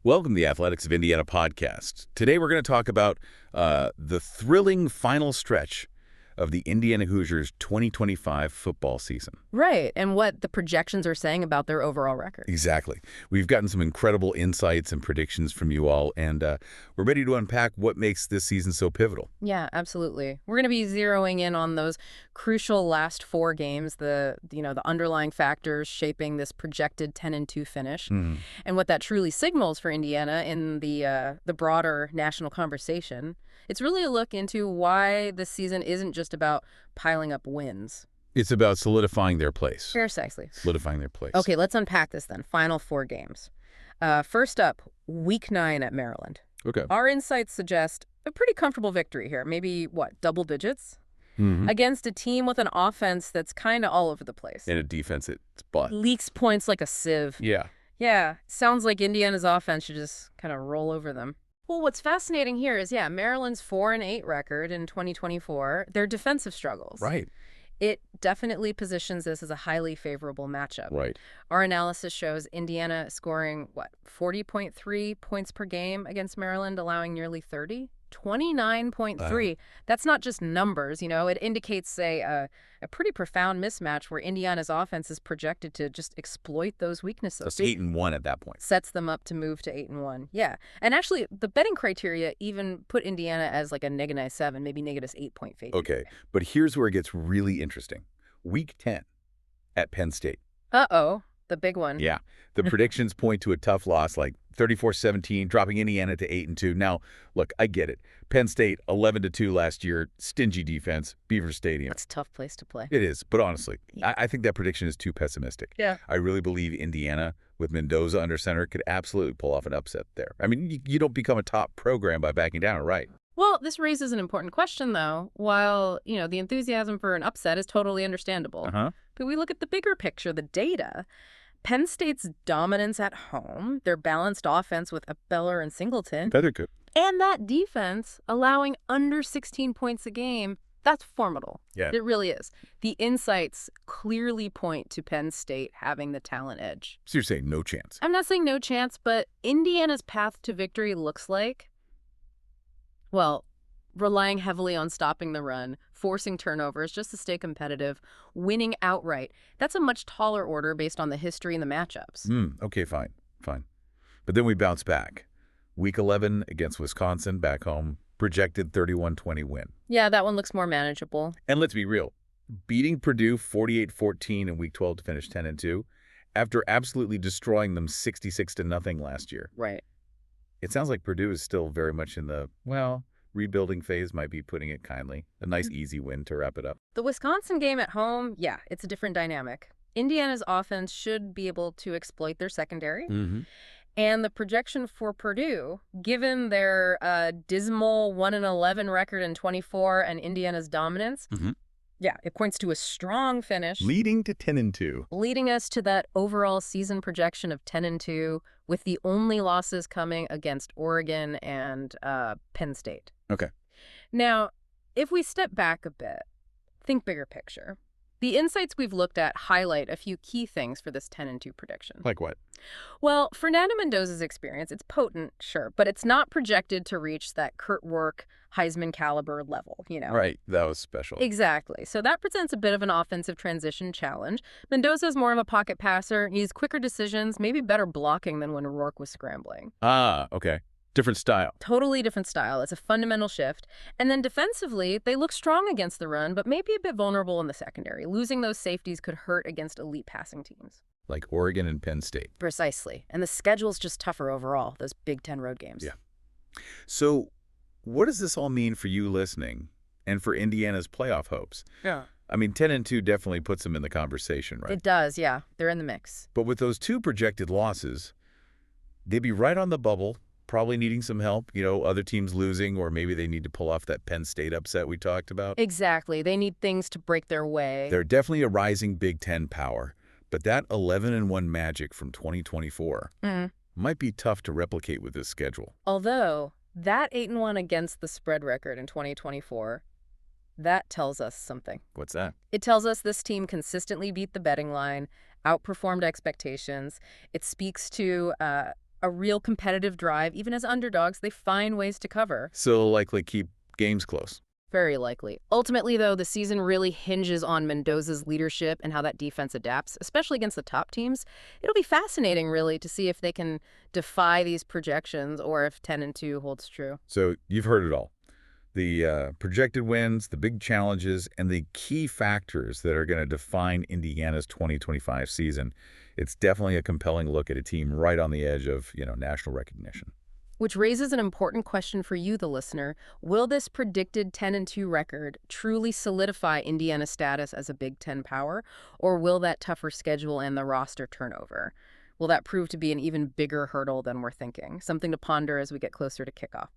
Welcome to the Athletics of Indiana podcast. Today we're going to talk about the thrilling final stretch of the Indiana Hoosiers 2025 football season. Right, and what the projections are saying about their overall record. Exactly. We've gotten some incredible insights and predictions from you all, and we're ready to unpack what makes this season so pivotal. Yeah, absolutely. We're going to be zeroing in on those crucial last four games, the underlying factors shaping this projected 10-2 finish, and what that truly signals for Indiana in the broader national conversation. It's really a look into why this season isn't just about piling up wins. It's about solidifying their place. Precisely. Solidifying their place. Okay, let's unpack this then. Final four games. First up, Week 9 at Maryland. Okay. Our insights suggest a pretty comfortable victory here. Maybe, double digits? Against a team with an offense that's kind of all over the place. And a defense it's butt. Leaks points like a sieve. Yeah. Yeah, sounds like Indiana's offense should just kind of roll over them. Well, what's fascinating here is, Maryland's 4-8 record in 2024, their defensive struggles. Right. It definitely positions this as a highly favorable matchup. Right. Our analysis shows Indiana scoring, 40.3 points per game against Maryland, allowing nearly 30? 29.3. That's not just numbers, It indicates, a pretty profound mismatch where Indiana's offense is projected to just exploit those weaknesses. That's 8-1 at that point. Sets them up to move to 8-1. Yeah. And actually, the betting criteria even put Indiana as like a -7, maybe -8 favorite. Okay, but here's where it gets really interesting. Week 10 at Penn State. Uh-oh. The big one. Yeah. The predictions point to a tough loss, like 34-17, dropping Indiana to 8-2. Now, look, I get it. Penn State, 11-2 last year, stingy defense, Beaver Stadium. That's a tough place to play. It is, but honestly, I think that prediction is too pessimistic. Yeah. I really believe Indiana, with Mendoza under center, could absolutely pull off an upset there. I mean, you don't become a top program by backing down, right? Well, this raises an important question, though. While, the enthusiasm for an upset is totally understandable, but we look at the bigger picture, the data. Penn State's dominance at home, their balanced offense with Beller and Singleton, Feather could. And that defense allowing under 16 points a game, that's formidable. Yeah. It really is. The insights clearly point to Penn State having the talent edge. So you're saying no chance? I'm not saying no chance, but Indiana's path to victory looks like, relying heavily on stopping the run, forcing turnovers just to stay competitive, winning outright. That's a much taller order based on the history and the matchups. Okay, fine. But then we bounce back. Week 11 against Wisconsin, back home, projected 31-20 win. Yeah, that one looks more manageable. And let's be real. Beating Purdue 48-14 in Week 12 to finish 10-2, after absolutely destroying them 66-0 last year. Right. It sounds like Purdue is still very much in the, rebuilding phase, might be putting it kindly. A nice, easy win to wrap it up. The Wisconsin game at home, it's a different dynamic. Indiana's offense should be able to exploit their secondary. And the projection for Purdue, given their dismal 1-11 record in 24 and Indiana's dominance, it points to a strong finish. Leading to 10-2. Leading us to that overall season projection of 10-2, with the only losses coming against Oregon and Penn State. Okay. Now, if we step back a bit, think bigger picture. The insights we've looked at highlight a few key things for this 10-2 prediction. Like what? Well, Fernando Mendoza's experience, it's potent, sure, but it's not projected to reach that Kurt Wark, Heisman caliber level, Right, that was special. Exactly. So that presents a bit of an offensive transition challenge. Mendoza's more of a pocket passer. He's quicker decisions, maybe better blocking than when Rourke was scrambling. Okay. Different style. Totally different style. It's a fundamental shift. And then defensively, they look strong against the run, but maybe a bit vulnerable in the secondary. Losing those safeties could hurt against elite passing teams. Like Oregon and Penn State. Precisely. And the schedule's just tougher overall, those Big Ten road games. Yeah. So what does this all mean for you listening and for Indiana's playoff hopes? Yeah. I mean, 10-2 definitely puts them in the conversation, right? It does, yeah. They're in the mix. But with those two projected losses, they'd be right on the bubble, probably needing some help, other teams losing, or maybe they need to pull off that Penn State upset we talked about. Exactly. They need things to break their way. They're definitely a rising Big Ten power, but that 11-1 magic from 2024 might be tough to replicate with this schedule. Although, that 8-1 against the spread record in 2024, that tells us something. What's that? It tells us this team consistently beat the betting line, outperformed expectations. It speaks to a real competitive drive, even as underdogs, they find ways to cover. So they'll likely keep games close. Very likely. Ultimately, though, the season really hinges on Mendoza's leadership and how that defense adapts, especially against the top teams. It'll be fascinating, really, to see if they can defy these projections or if 10-2 holds true. So you've heard it all. The projected wins, the big challenges, and the key factors that are going to define Indiana's 2025 season. It's definitely a compelling look at a team right on the edge of, national recognition. Which raises an important question for you, the listener. Will this predicted 10-2 record truly solidify Indiana's status as a Big Ten power, or will that tougher schedule and the roster turnover? Will that prove to be an even bigger hurdle than we're thinking? Something to ponder as we get closer to kickoff.